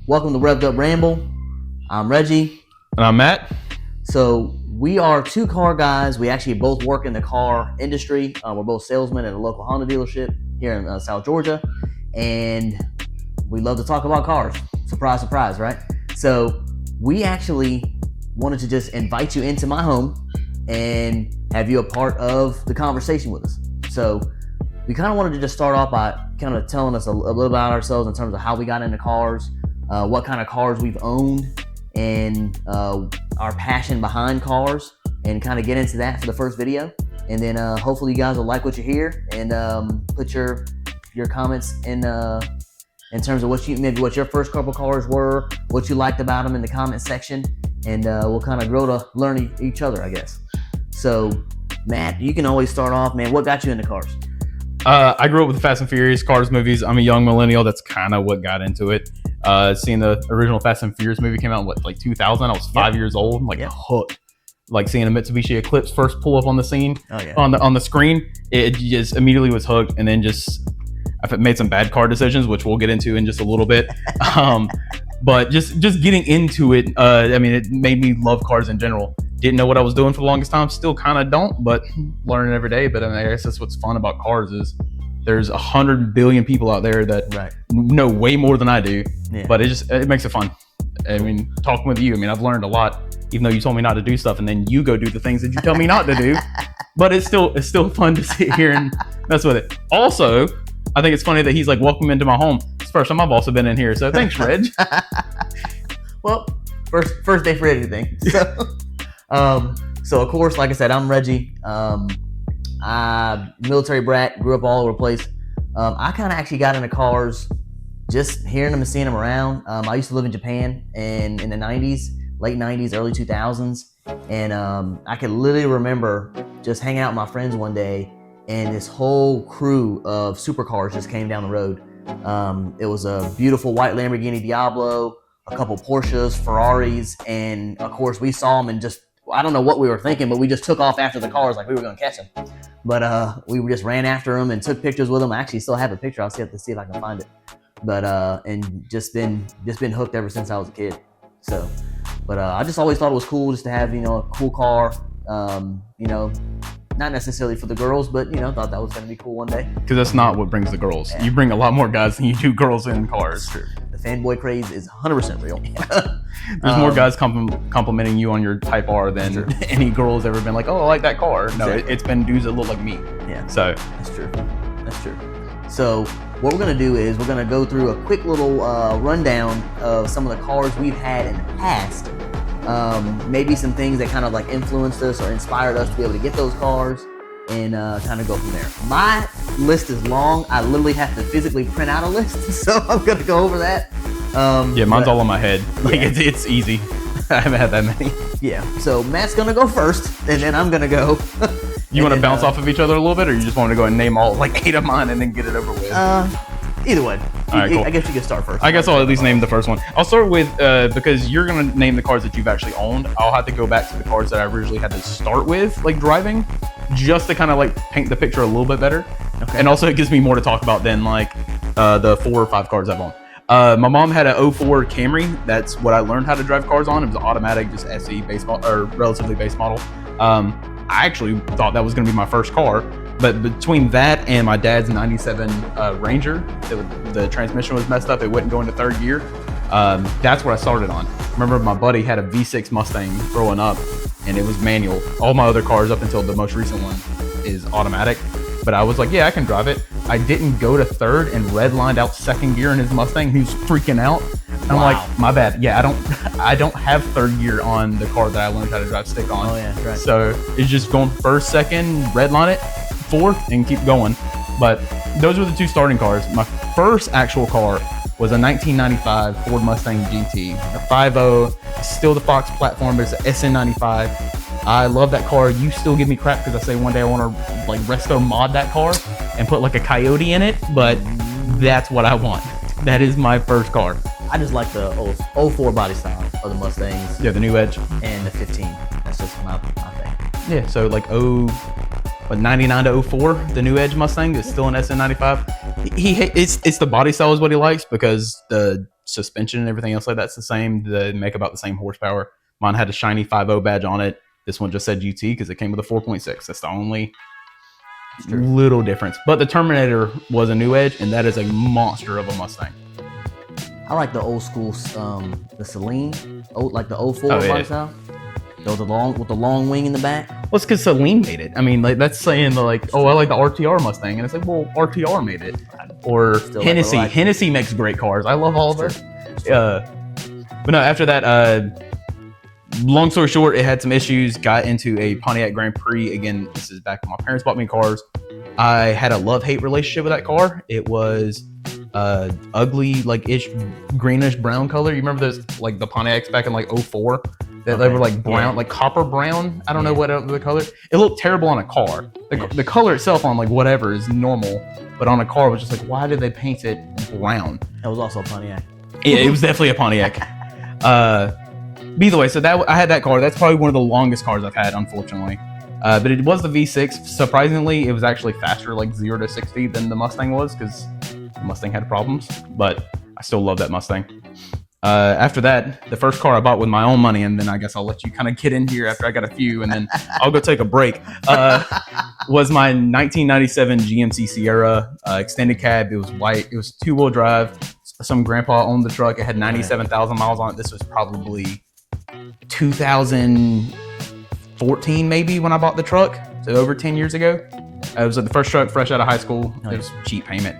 Welcome to Rev'd Up Ramble. I'm Reggie. And I'm Matt. So we are two car guys. We actually both work in the car industry. We're both salesmen at a local Honda dealership here in South Georgia. And we love to talk about cars. Surprise, surprise, right? So we actually wanted to just invite you into my home and have you a part of the conversation with us. So we kind of wanted to just start off by kind of telling us a little about ourselves in terms of how we got into cars, what kind of cars we've owned, and our passion behind cars, and kind of get into that for the first video. And then hopefully you guys will like what you hear and put your comments in terms of what your first couple cars were, what you liked about them in the comment section, and we'll kind of grow to learn each other, I guess. So Matt, you can always start off, man. What got you into cars? I grew up with the Fast and Furious cars movies. I'm a young millennial. That's kind of what got into it. Seeing the original Fast and Furious movie came out in, like 2000. I was 5 years old. I'm hooked. Like seeing a Mitsubishi Eclipse first pull up on the scene, on the screen, it just immediately was hooked. And then I've made some bad car decisions, which we'll get into in just a little bit. But just getting into it, it made me love cars in general. Didn't know what I was doing for the longest time. Still kind of don't, but learning every day. But I guess that's what's fun about cars is there's 100 billion people out there that know way more than I do. Yeah. But it makes it fun. I mean, talking with you, I've learned a lot, even though you told me not to do stuff, and then you go do the things that you tell me not to do. But it's still fun to sit here and mess with it. Also, I think it's funny that he's like, welcome into my home. It's the first time I've also been in here, so thanks, Reg. Well, first day for everything. So of course, like I said, I'm Reggie. Military brat, grew up all over the place. I kind of actually got into cars just hearing them and seeing them around. I used to live in Japan in the 90s, late 90s, early 2000s. And I could literally remember just hanging out with my friends one day, and this whole crew of supercars just came down the road. It was a beautiful white Lamborghini Diablo, a couple Porsches, Ferraris, and of course we saw them and just, I don't know what we were thinking, but we just took off after the cars like we were going to catch them. But we just ran after them and took pictures with them. I actually still have a picture. I'll see if I can find it. But and just been hooked ever since I was a kid. So, but I just always thought it was cool just to have a cool car. Not necessarily for the girls, but thought that was going to be cool one day. Because that's not what brings the girls. Yeah. You bring a lot more guys than you do girls in cars. That's true. The fanboy craze is 100% real. There's more guys complimenting you on your Type R than any girl has ever been like, oh, I like that car. No, it's been dudes that look like me. Yeah. So that's true. So what we're going to do is we're going to go through a quick little rundown of some of the cars we've had in the past. Maybe some things that kind of like influenced us or inspired us to be able to get those cars, and kind of go from there. My list is long. I literally have to physically print out a list, so I'm going to go over that. Mine's all in my head. It's easy. I haven't had that many. Yeah. So Matt's going to go first, and then I'm going to go. You want to bounce off of each other a little bit, or you just want to go and name all 8 of mine and then get it over with? Either way. All right, cool. I guess you can start first. I guess I'll at least name the first one. I'll start with, because you're going to name the cars that you've actually owned, I'll have to go back to the cars that I originally had to start with, driving, just to kind of paint the picture a little bit better. Okay. And also it gives me more to talk about than the 4 or 5 cars I've owned. My mom had an 04 Camry. That's what I learned how to drive cars on. It was an automatic, just SE base model, or relatively base model. I actually thought that was going to be my first car, but between that and my dad's 97 Ranger, the transmission was messed up. It wouldn't go into third gear. That's what I started on. Remember, my buddy had a V6 Mustang growing up, and it was manual. All my other cars up until the most recent one is automatic, but I was like, yeah, I can drive it. I didn't go to third and redlined out second gear in his Mustang. He was freaking out. And I'm like, my bad. Yeah, I don't have third gear on the car that I learned how to drive stick on. Oh yeah, right. So it's just going first, second, redline it, fourth, and keep going. But those were the 2 starting cars. My first actual car was a 1995 Ford Mustang GT, a 5.0, still the Fox platform, but it's an SN95. I love that car. You still give me crap because I say one day I want to resto mod that car and put a Coyote in it, but that's what I want. That is my first car. I just like the 04 body style of the Mustangs. Yeah, the new Edge. And the 15. That's just my thing. Yeah, so 99 to 04, the new Edge Mustang is still an SN95. It's the body style is what he likes because the suspension and everything else like that's the same. They make about the same horsepower. Mine had a shiny 5.0 badge on it. This one just said GT because it came with a 4.6. That's the only little difference. But the Terminator was a new edge, and that is a monster of a Mustang. I like the old school, the Celine, like the 04 Oh, yeah. body style. With the long wing in the back. Well, it's because Celine made it. I mean, like that's saying like, oh, I like the RTR Mustang, and it's like, well, RTR made it. Or Still Hennessy. like Hennessy makes great cars. I love all of it. But no, after that, long story short, it had some issues. Got into a Pontiac Grand Prix again. This is back when my parents bought me cars. I had a love-hate relationship with that car. It was ugly, like ish greenish brown color. You remember those, like the Pontiacs back in like 04? They were like brown, like copper brown. I don't know what the color. It looked terrible on a car. The color itself on like whatever is normal, but on a car was just like, why did they paint it brown? That was also a Pontiac. Yeah, it was definitely a Pontiac. Either way, so that I had that car. That's probably one of the longest cars I've had, unfortunately. But it was the V6. Surprisingly, it was actually faster, like 0 to 60, than the Mustang was, because the Mustang had problems. But I still love that Mustang. After that, the first car I bought with my own money, and then I guess I'll let you kind of get in here after I got a few, and then I'll go take a break, was my 1997 GMC Sierra extended cab. It was white. It was 2-wheel drive. Some grandpa owned the truck. It had 97,000 miles on it. This was probably 2014 maybe when I bought the truck, so over 10 years ago. It was the first truck fresh out of high school. It was cheap payment.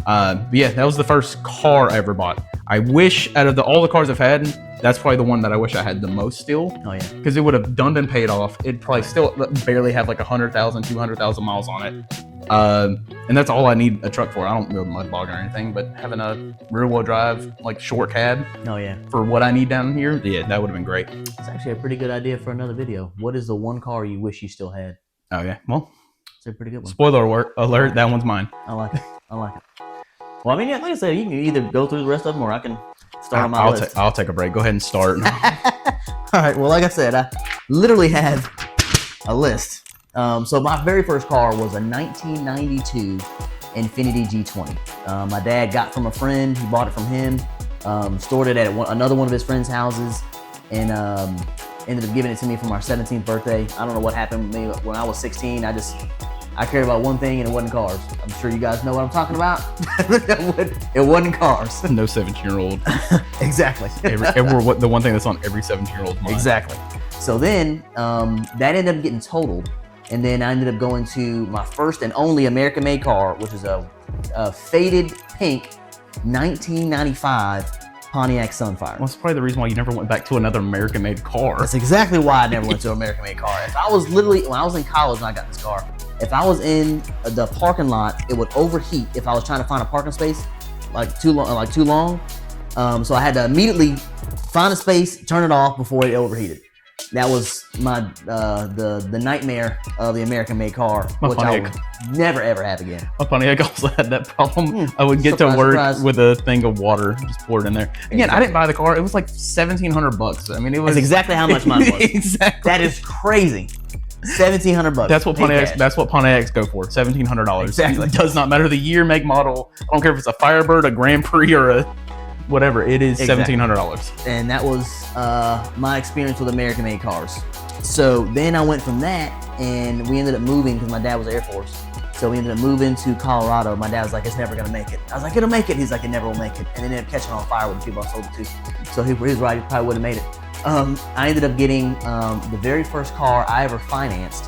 But yeah, that was the first car I ever bought. I wish out of all the cars I've had, that's probably the one that I wish I had the most still. Oh yeah, because it would have done and paid off. It'd probably still barely have like 100,000, 200,000 miles on it. And that's all I need a truck for. I don't build mud bog or anything, but having a rear wheel drive, like short cab. Oh yeah. For what I need down here, yeah, that would have been great. It's actually a pretty good idea for another video. What is the one car you wish you still had? Oh yeah, well, it's a pretty good one. Spoiler alert, that one's mine. I like it. Well, I mean, yeah, like I said, you can either go through the rest of them, or I can start on my list. I'll take a break. Go ahead and start. All right. Well, like I said, I literally have a list. So my very first car was a 1992 Infiniti G20. My dad got from a friend. He bought it from him. Stored it at another one of his friends' houses, and ended up giving it to me for my 17th birthday. I don't know what happened with me when I was 16. I cared about one thing, and it wasn't cars. I'm sure you guys know what I'm talking about. It wasn't cars. No 17-year-old. Exactly. The one thing that's on every 17-year-old's mind. Exactly. So then that ended up getting totaled, and then I ended up going to my first and only American-made car, which is a faded pink 1995 Pontiac Sunfire. Well, that's probably the reason why you never went back to another American-made car. That's exactly why I never went to an American-made car. If I was literally, when I was in college when I got this car, if I was in the parking lot, it would overheat if I was trying to find a parking space, too long. So I had to immediately find a space, turn it off before it overheated. That was my the nightmare of the American-made car, which I would never ever have again. My Pontiac also had that problem. I would get to work with a thing of water, just pour it in there. Again, I didn't buy the car. It was like $1,700. I mean, it was. That's exactly how much mine was. Exactly. That is crazy. $1,700. That's what Pontiacs. That's what Pontiacs go for. $1,700. Exactly. It does not matter the year, make, model. I don't care if it's a Firebird, a Grand Prix, or a whatever. It is $1,700. And that was my experience with American-made cars. So then I went from that, and we ended up moving because my dad was Air Force. So we ended up moving to Colorado. My dad was like, "It's never gonna make it." I was like, "It'll make it." He's like, "It never will make it." And then it ended up catching on fire with the people I sold it to. So he was right. He probably wouldn't have made it. I ended up getting the very first car I ever financed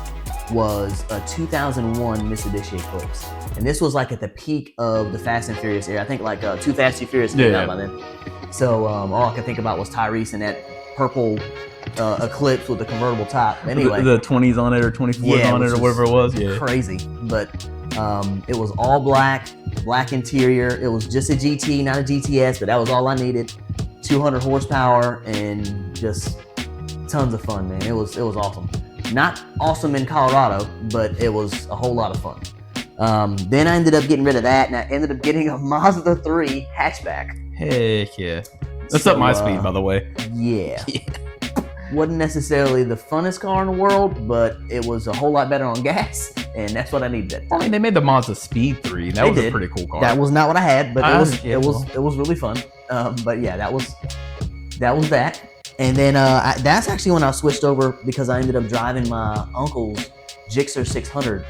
was a 2001 Mitsubishi Eclipse. And this was like at the peak of the Fast and Furious era. I think like Too Fast, Too Furious came out by then. So all I could think about was Tyrese and that purple Eclipse with the convertible top. Anyway, the 20s on it or 24s on it or whatever it was. Yeah, crazy. But it was all black interior. It was just a GT, not a GTS, but that was all I needed. 200 horsepower and just tons of fun, man. It was awesome. Not awesome in Colorado, but it was a whole lot of fun. Then I ended up getting rid of that, and I ended up getting a Mazda 3 hatchback. Heck yeah. That's up my speed, by the way. Yeah. Wasn't necessarily the funnest car in the world, but it was a whole lot better on gas. and that's what I needed. I mean, they made the Mazda Speed 3. That was a pretty cool car. That was not what I had, but Yeah, it was really fun. But yeah, that was that. And then that's actually when I switched over because I ended up driving my uncle's Gixxer 600.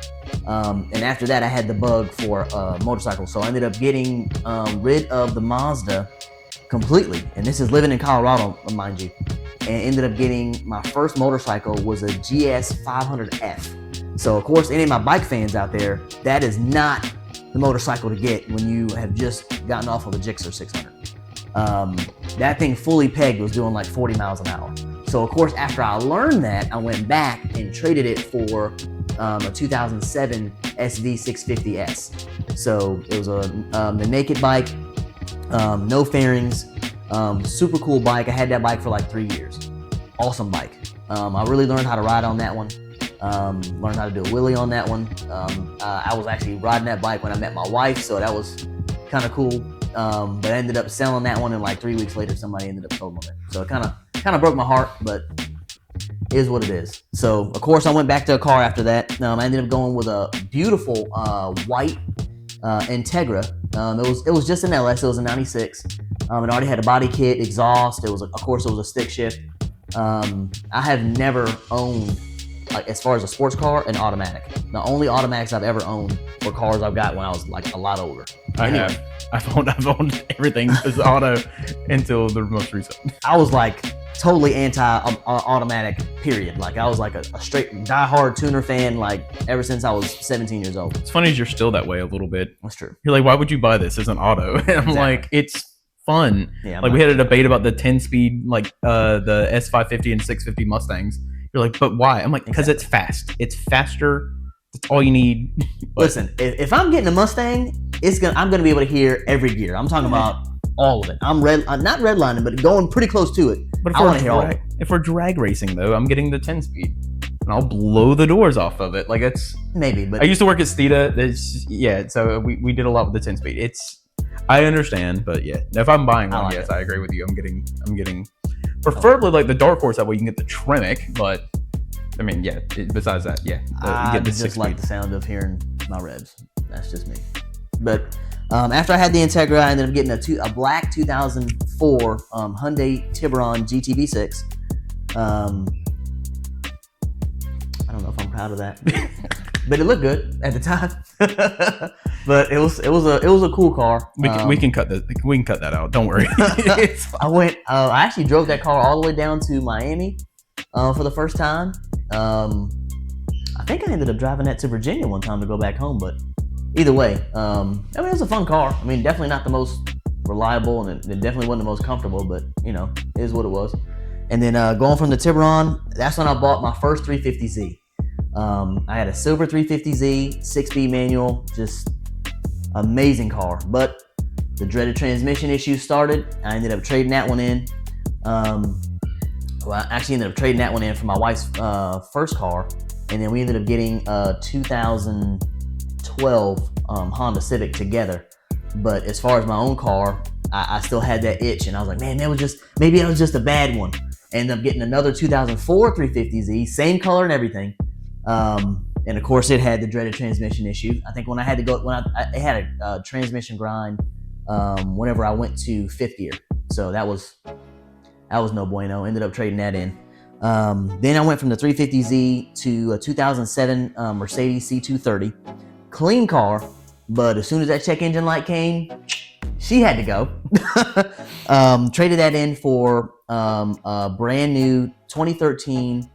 And after that, I had the bug for motorcycles. So I ended up getting rid of the Mazda completely. And this is living in Colorado, mind you. And ended up getting my first motorcycle was a GS 500F. So of course, any of my bike fans out there, that is not the motorcycle to get when you have just gotten off of a Gixxer 600. That thing fully pegged was doing like 40 miles an hour. So of course, after I learned that, I went back and traded it for a 2007 SV 650S. So it was the naked bike, no fairings, super cool bike. I had that bike for like 3 years. Awesome bike. I really learned how to ride on that one. Learned how to do a wheelie on that one. I was actually riding that bike when I met my wife, so that was kind of cool. But I ended up selling that one, and like 3 weeks later, somebody ended up sold it. So it kind of broke my heart, but it is what it is. So of course, I went back to a car after that. I ended up going with a beautiful white Integra. It was just an LS. It was a '96. It already had a body kit, exhaust. It was a stick shift. I have never owned, like, as far as a sports car, an automatic. The only automatics I've ever owned were cars I've got when I was like a lot older. I've owned everything as auto until the most recent. I was like totally anti-automatic, period. Like I was like a straight diehard tuner fan, like ever since I was 17 years old. It's funny you're still that way a little bit. That's true. You're like, why would you buy this as an auto? And I'm like, it's fun. Yeah, like we had a debate about the 10-speed, like the S550 and 650 Mustangs. You're like, but why? I'm like, because it's fast. It's faster. That's all you need. Listen, if I'm getting a Mustang, I'm gonna be able to hear every gear. I'm talking about all of it. I'm not redlining, but going pretty close to it. But I want to hear all of it. If we're drag racing though, I'm getting the 10-speed, and I'll blow the doors off of it. Like it's maybe. But I used to work at Stita. So we did a lot with the 10-speed. I understand, but yeah, if I'm buying one, yes, I agree with you. I'm getting preferably like the Dark Horse. That way you can get the Tremec, but. I mean, yeah. Besides that, yeah. I just like the sound of hearing my revs. That's just me. But after I had the Integra, I ended up getting a black 2004 Hyundai Tiburon GT V6. I don't know if I'm proud of that, but it looked good at the time. But it was a cool car. We can cut that. We can cut that out. Don't worry. I actually drove that car all the way down to Miami for the first time. I think I ended up driving that to Virginia one time to go back home, but either way, I mean, it was a fun car. I mean, definitely not the most reliable, and it definitely wasn't the most comfortable, but you know, it is what it was. And then going from the Tiburon, that's when I bought my first 350Z. I had a silver 350Z, 6-speed manual, just amazing car. But the dreaded transmission issue started. I ended up trading that one in. Well, I actually ended up trading that one in for my wife's first car, and then we ended up getting a 2012 Honda Civic together. But as far as my own car, I still had that itch, and I was like, man, maybe it was just a bad one. Ended up getting another 2004 350Z, same color and everything. And of course, it had the dreaded transmission issue. I think it had a transmission grind whenever I went to 5th gear, so that was no bueno. Ended up trading that in. Then I went from the 350Z to a 2007 Mercedes C230. Clean car, but as soon as that check engine light came, she had to go. Traded that in for a brand new 2013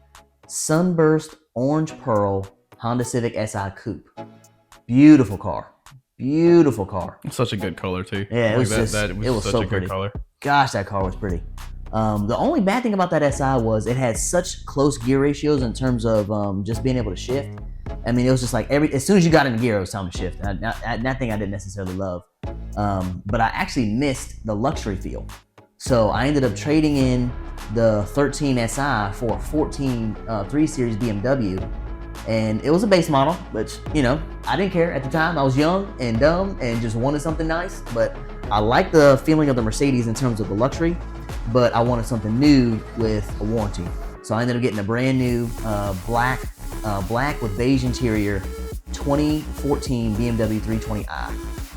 Sunburst Orange Pearl Honda Civic Si Coupe. Beautiful car. It's such a good color too. Yeah, it was such so a pretty. good color. Gosh, that car was pretty. The only bad thing about that SI was it had such close gear ratios in terms of just being able to shift. I mean, it was just like as soon as you got in gear, it was time to shift. That thing I didn't necessarily love. But I actually missed the luxury feel. So I ended up trading in the 13 SI for a 14 3 Series BMW. And it was a base model, which, you know, I didn't care at the time. I was young and dumb and just wanted something nice. But I liked the feeling of the Mercedes in terms of the luxury, but I wanted something new with a warranty. So I ended up getting a brand new black with beige interior 2014 BMW 320i.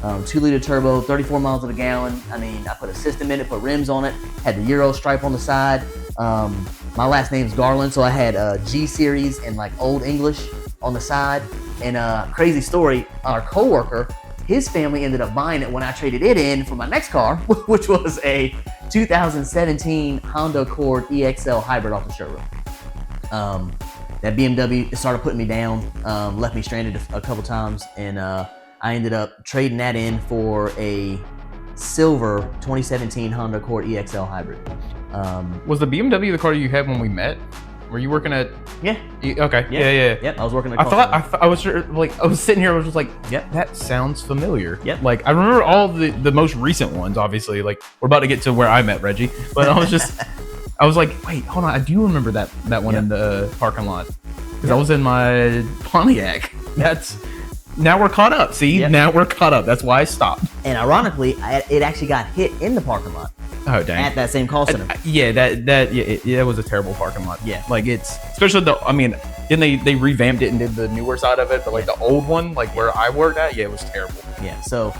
2-liter turbo, 34 miles to the gallon. I mean, I put a system in it, put rims on it, had the Euro stripe on the side. My last name's Garland, so I had G series and like Old English on the side. And crazy story, our coworker, his family ended up buying it when I traded it in for my next car, which was a 2017 Honda Accord EXL hybrid off the showroom. That BMW started putting me down, left me stranded a couple times, and I ended up trading that in for a silver 2017 Honda Accord EXL hybrid. Was the BMW the car you had when we met? Were you working at? Yeah. Okay. Yeah. Yep. I was working at. I was like, I was sitting here. I was just like, yep, that sounds familiar. Yep. Like I remember all the most recent ones. Obviously, like we're about to get to where I met Reggie, but I was just, I was like, wait, hold on. I do remember that one in the parking lot because I was in my Pontiac. Now we're caught up. See, now we're caught up. That's why I stopped. And ironically, it actually got hit in the parking lot. Oh dang! At that same call center. It was a terrible parking lot. Yeah, like it's especially then they revamped it and did the newer side of it, but like the old one, like where I worked at, it was terrible. Yeah, so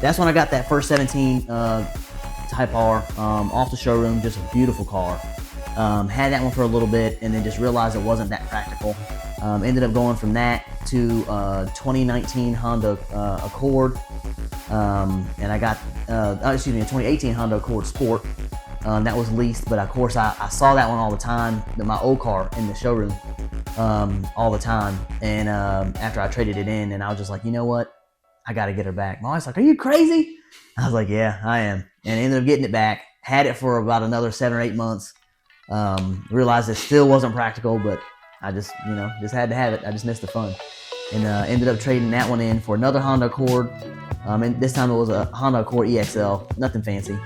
that's when I got that first 17 Type R off the showroom. Just a beautiful car. Had that one for a little bit, and then just realized it wasn't that practical. Ended up going from that to 2019 Honda Accord. And I got, a 2018 Honda Accord Sport. That was leased, but of course I saw that one all the time, my old car in the showroom, all the time. And after I traded it in, and I was just like, you know what? I got to get her back. My wife's like, are you crazy? I was like, yeah, I am. And I ended up getting it back. Had it for about another 7 or 8 months. Realized it still wasn't practical, but I just had to have it. I just missed the fun. And ended up trading that one in for another Honda Accord. And this time it was a Honda Accord EXL, nothing fancy.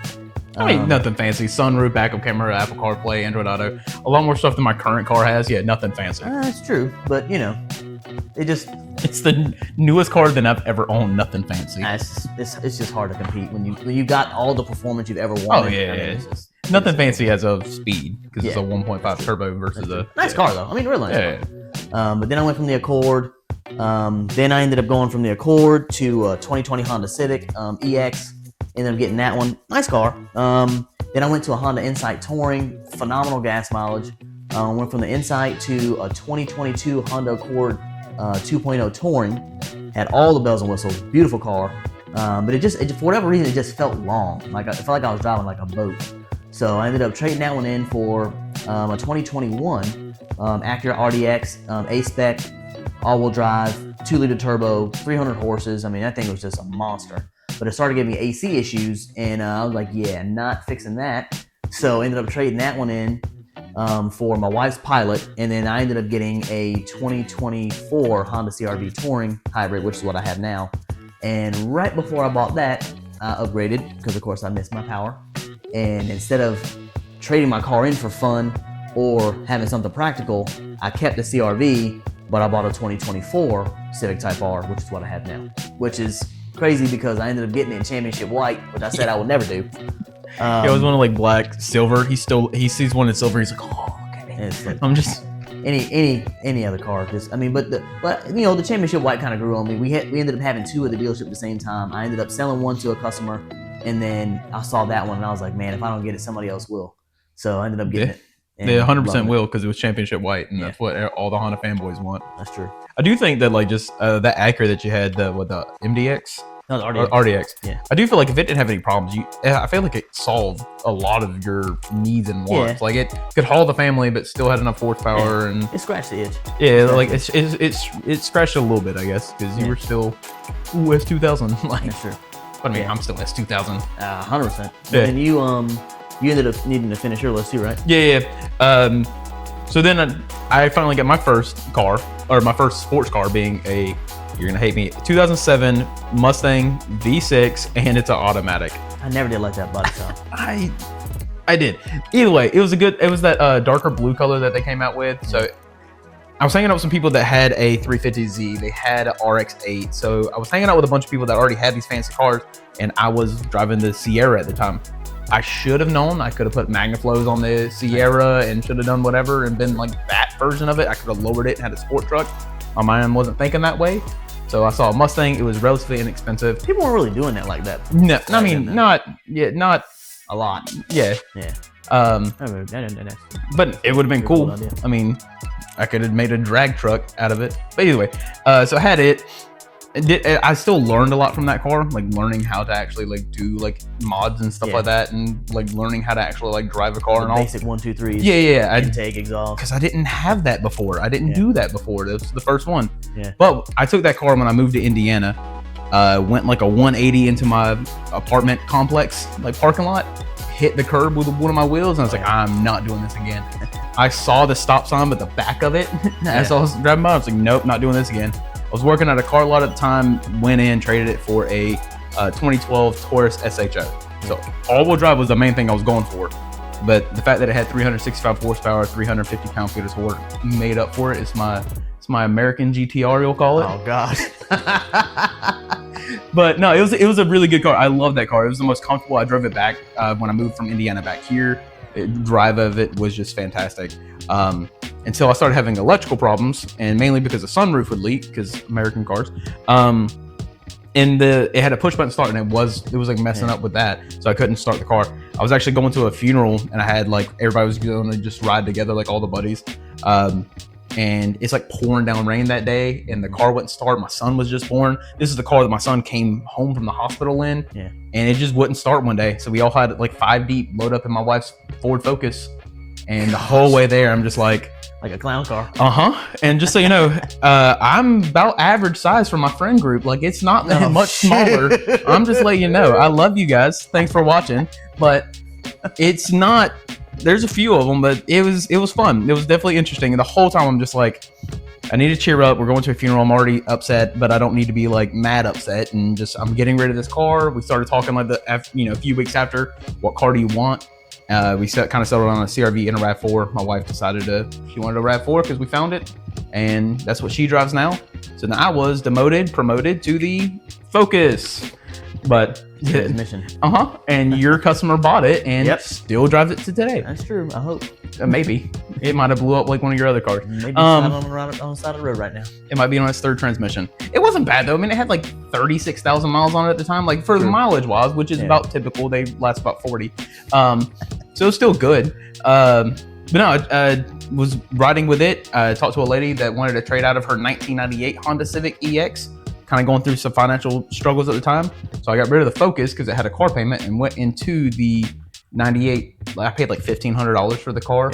I mean, nothing fancy. Sunroof, backup camera, Apple CarPlay, Android Auto. A lot more stuff than my current car has. Yeah, nothing fancy. That's true, but it's the newest car that I've ever owned. Nothing fancy. It's just hard to compete when you got all the performance you've ever wanted. Oh yeah, nothing fancy as of speed because it's a 1.5 turbo versus a nice car though. I mean, real nice. Yeah. But then I went from the Accord. Then I ended up going from the Accord to 2020 Honda Civic EX. Ended up getting that one. Nice car. Then I went to a Honda Insight Touring. Phenomenal gas mileage. Went from the Insight to a 2022 Honda Accord 2.0 Touring. Had all the bells and whistles. Beautiful car. But it for whatever reason, it just felt long. Like I felt like I was driving like a boat. So I ended up trading that one in for a 2021 Acura RDX A-Spec, all-wheel drive, 2-liter turbo, 300 horses. I mean, that thing was just a monster. But it started giving me AC issues, and I was like, yeah, not fixing that. So I ended up trading that one in for my wife's Pilot, and then I ended up getting a 2024 Honda CR-V Touring Hybrid, which is what I have now. And right before I bought that, I upgraded, because of course I missed my power. And instead of trading my car in for fun or having something practical, I kept the CR-V, but I bought a 2024 Civic Type R, which is what I have now. Which is crazy because I ended up getting it in championship white, which I said I would never do. It was one of like black, silver. He sees one in silver. He's like, oh, okay. Like, I'm just any other car. But the championship white kind of grew on me. We ended up having two at the dealership at the same time. I ended up selling one to a customer, and then I saw that one, and I was like, man, if I don't get it, somebody else will. So I ended up getting it. They 100% will, because it was championship white, and that's what all the Honda fanboys want. That's true. I do think that like just that Acura that you had, the MDX. No, the RDX. RDX. Yeah. I do feel like if it didn't have any problems, I feel like it solved a lot of your needs and wants. Yeah. Like it could haul the family, but still had enough horsepower, and it scratched the edge. Yeah, like it scratched a little bit, I guess, because you were still S2000. Like, that's true. But I mean, I'm still S2000. 100%. Yeah. And you ended up needing to finish your list too, right? Yeah. So then I finally got my first car, or my first sports car, being you're gonna hate me, 2007 Mustang V6, and it's an automatic. I never did like that body style. I did. Either way, it was that darker blue color that they came out with. So I was hanging out with some people that had a 350Z. They had an RX-8. So I was hanging out with a bunch of people that already had these fancy cars, and I was driving the Sierra at the time. I should have known. I could have put Magnaflows on the Sierra and should have done whatever and been like that version of it. I could have lowered it and had a sport truck. My mind wasn't thinking that way. So I saw a Mustang. It was relatively inexpensive. People weren't really doing that like that. No, I mean, then. not A lot. yeah. Yeah. But it would have been cool. idea. I mean, I could have made a drag truck out of it. But anyway, so I had it. I still learned a lot from that car, like learning how to actually like do like mods and stuff like that, and like learning how to actually like drive a car and all. Basic 1, 2, 3. Yeah. Intake, exhaust. Because I didn't have that before. I didn't do that before. This was the first one. Yeah. But I took that car when I moved to Indiana. Went like a 180 into my apartment complex, like parking lot. Hit the curb with one of my wheels, and I was like, I'm not doing this again. I saw the stop sign at the back of it as I was driving by. I was like, nope, not doing this again. I was working at a car lot at the time, went in, traded it for a 2012 Taurus SHO. So all-wheel drive was the main thing I was going for. But the fact that it had 365 horsepower, 350 pound-feet of torque made up for it. It's my American GTR, you'll call it. Oh, God. But no, it was a really good car. I love that car. It was the most comfortable. I drove it back when I moved from Indiana back here. Drive of it was just fantastic. Until I started having electrical problems, and mainly because the sunroof would leak, because American cars. And it had a push button start, and it was like messing up with that, so I couldn't start the car. I was actually going to a funeral, and I had like everybody was going to just ride together, like all the buddies. And it's like pouring down rain that day, and the car wouldn't start. My son was just born. This is the car that my son came home from the hospital in, and it just wouldn't start one day. So we all had like 5 deep load up in my wife's Ford Focus, and the whole way there, I'm just like a clown car. And just so you know, I'm about average size for my friend group. Like, it's not much smaller. I'm just letting you know. I love you guys. Thanks for watching, but it's not. There's a few of them, but it was fun. It was definitely interesting. And the whole time I'm just like, I need to cheer up. We're going to a funeral. I'm already upset, but I don't need to be like mad upset. And just, I'm getting rid of this car. We started talking like a few weeks after, what car do you want? We kind of settled on a CRV and a RAV4. My wife decided she wanted a RAV4 because we found it, and that's what she drives now. So now I was promoted to the Focus. But transmission. And your customer bought it and still drives it to today. That's true. I hope. Maybe it might have blew up like one of your other cars. Maybe it's on the side of the road right now. It might be on its 3rd transmission. It wasn't bad though. I mean, it had like 36,000 miles on it at the time, like for the mileage wise, which is about typical. They last about 40. So it's still good. But no, I was riding with it. I talked to a lady that wanted to trade out of her 1998 Honda Civic EX. Kind of going through some financial struggles at the time. So I got rid of the Focus because it had a car payment and went into the 98. I paid like $1,500 for the car.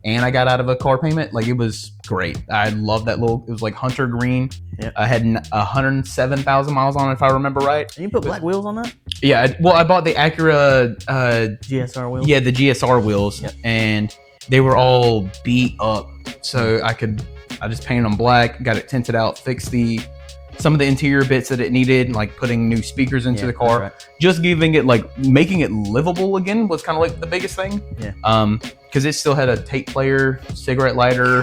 And I got out of a car payment. Like, it was great. I love that it was like hunter green. I had 107,000 miles on it, if I remember right. And you put black wheels on that? Yeah. I bought the Acura GSR wheels. Yeah, the GSR wheels. And they were all beat up. So I just painted them black, got it tinted out, fixed some of the interior bits that it needed, like putting new speakers into the car, just giving it, like, making it livable again was kind of like the biggest thing. Because it still had a tape player, cigarette lighter.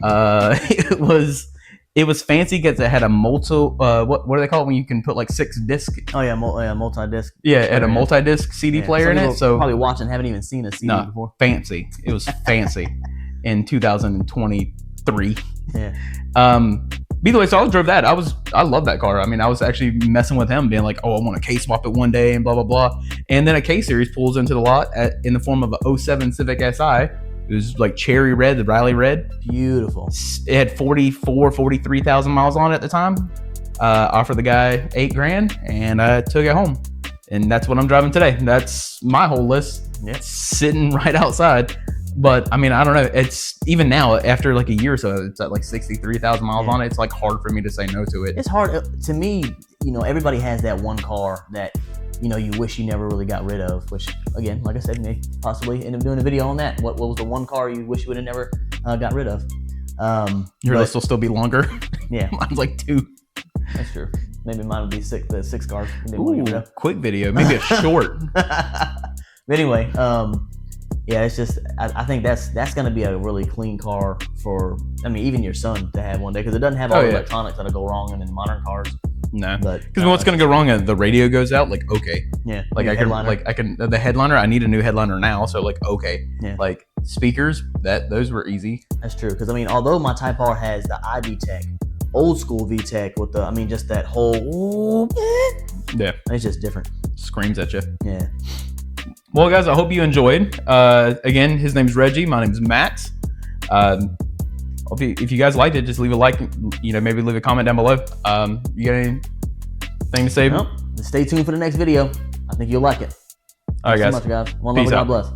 It was fancy because it had a what do they call it when you can put like 6 disc? Oh yeah, multi-disc. Yeah, it had a multi-disc CD player in it. So probably watching haven't even seen a CD before. Fancy. It was fancy in 2023. Either way, so I drove that. I love that car. I mean, I was actually messing with him, being like, oh, I want to K swap it one day and blah, blah, blah. And then a K series pulls into the lot in the form of a 07 Civic Si. It was like cherry red, the Riley red. Beautiful. It had 43,000 miles on it at the time. Offered the guy $8,000 and I took it home. And that's what I'm driving today. That's my whole list. It's sitting right outside. But I mean, I don't know. It's even now after like a year or so, it's at like 63,000 miles on it. It's like hard for me to say no to it. It's hard to me. Everybody has that one car that you wish you never really got rid of. Which again, like I said, may possibly end up doing a video on that. What was the one car you wish you would have never got rid of? Your list will still be longer. Yeah, mine's like 2. That's true. Maybe mine would be 6. The 6 cars. Ooh, quick video, maybe a short. But anyway, yeah, it's just I think that's going to be a really clean car for even your son to have one day, because it doesn't have all the electronics that'll go wrong in modern cars. No, because what's going to go wrong? The radio goes out. Like, okay, like I can the headliner. I need a new headliner now. So like, okay, like speakers. Those were easy. That's true, because although my Type R has the IB Tech old school VTEC with the, I mean, just that whole, Yeah, it's just different. screams at you. Yeah. Well, guys, I hope you enjoyed. Again, his name's Reggie. My name's Matt. If you guys liked it, just leave a like. Maybe leave a comment down below. You got anything to say? Nope. Stay tuned for the next video. I think you'll like it. All right, Thanks guys. so much, guys. One love Peace and God out. bless.